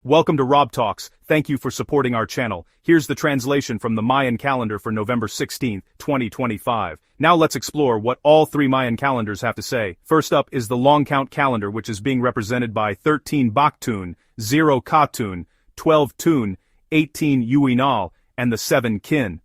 Welcome to Rob Talks. Thank you for supporting our channel. Here's the translation from the Mayan calendar for November 16, 2025. Now let's explore what all three Mayan calendars have to say. First up is the long count calendar, which is being represented by 13 Baktun, 0 Katun, 12 Tun, 18 Yuinal, and the 7 Kin.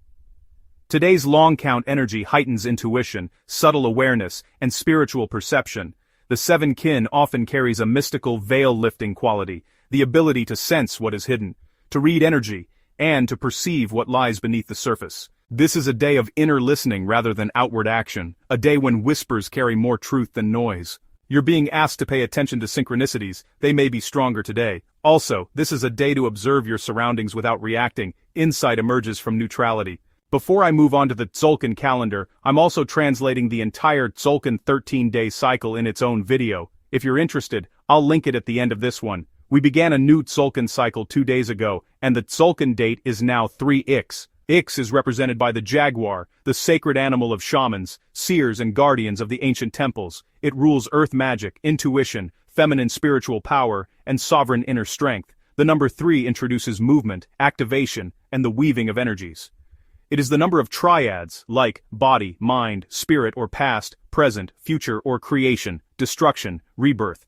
Today's long count energy heightens intuition, subtle awareness, and spiritual perception. The 7 Kin often carries a mystical veil-lifting quality, the ability to sense what is hidden, to read energy, and to perceive what lies beneath the surface. This is a day of inner listening rather than outward action, a day when whispers carry more truth than noise. You're being asked to pay attention to synchronicities, they may be stronger today. Also, this is a day to observe your surroundings without reacting, insight emerges from neutrality. Before I move on to the Tzolk'in calendar, I'm also translating the entire Tzolk'in 13-day cycle in its own video. If you're interested, I'll link it at the end of this one. We began a new Tzolk'in cycle 2 days ago, and the Tzolk'in date is now 3X. Ix is represented by the Jaguar, the sacred animal of shamans, seers and guardians of the ancient temples. It rules earth magic, intuition, feminine spiritual power, and sovereign inner strength. The number 3 introduces movement, activation, and the weaving of energies. It is the number of triads, like body, mind, spirit or past, present, future or creation, destruction, rebirth.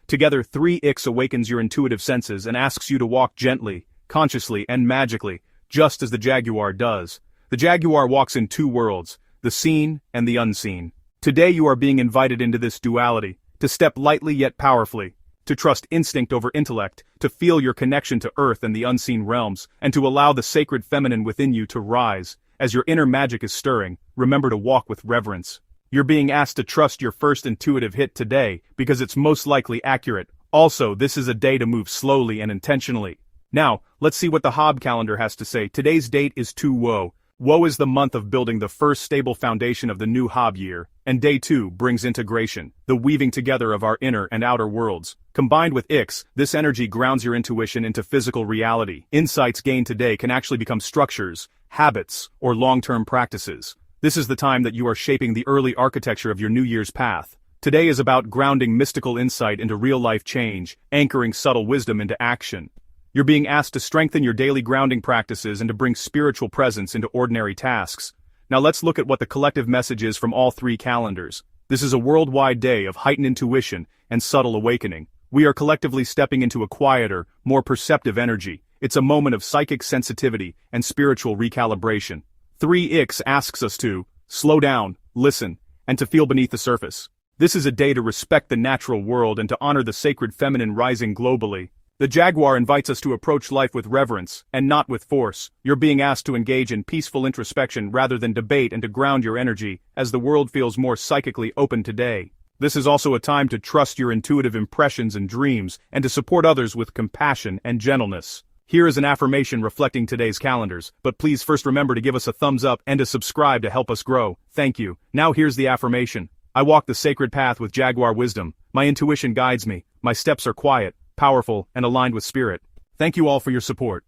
Together 3X awakens your intuitive senses and asks you to walk gently, consciously and magically, just as the Jaguar does. The Jaguar walks in 2 worlds, the seen and the unseen. Today you are being invited into this duality, to step lightly yet powerfully, to trust instinct over intellect, to feel your connection to earth and the unseen realms, and to allow the sacred feminine within you to rise. As your inner magic is stirring, remember to walk with reverence. You're being asked to trust your first intuitive hit today, because it's most likely accurate. Also, this is a day to move slowly and intentionally. Now, let's see what the Hob calendar has to say. Today's date is 2 Wo. Wo is the month of building the first stable foundation of the new Hob year, and day 2 brings integration, the weaving together of our inner and outer worlds. Combined with Ix, this energy grounds your intuition into physical reality. Insights gained today can actually become structures, habits, or long-term practices. This is the time that you are shaping the early architecture of your New Year's path. Today is about grounding mystical insight into real-life change, anchoring subtle wisdom into action. You're being asked to strengthen your daily grounding practices and to bring spiritual presence into ordinary tasks. Now let's look at what the collective message is from all 3 calendars. This is a worldwide day of heightened intuition and subtle awakening. We are collectively stepping into a quieter, more perceptive energy. It's a moment of psychic sensitivity and spiritual recalibration. 3X asks us to slow down, listen, and to feel beneath the surface. This is a day to respect the natural world and to honor the sacred feminine rising globally. The Jaguar invites us to approach life with reverence, and not with force. You're being asked to engage in peaceful introspection rather than debate and to ground your energy, as the world feels more psychically open today. This is also a time to trust your intuitive impressions and dreams, and to support others with compassion and gentleness. Here is an affirmation reflecting today's calendars, but please first remember to give us a thumbs up and to subscribe to help us grow. Thank you. Now here's the affirmation. I walk the sacred path with Jaguar wisdom. My intuition guides me. My steps are quiet, powerful, and aligned with spirit. Thank you all for your support.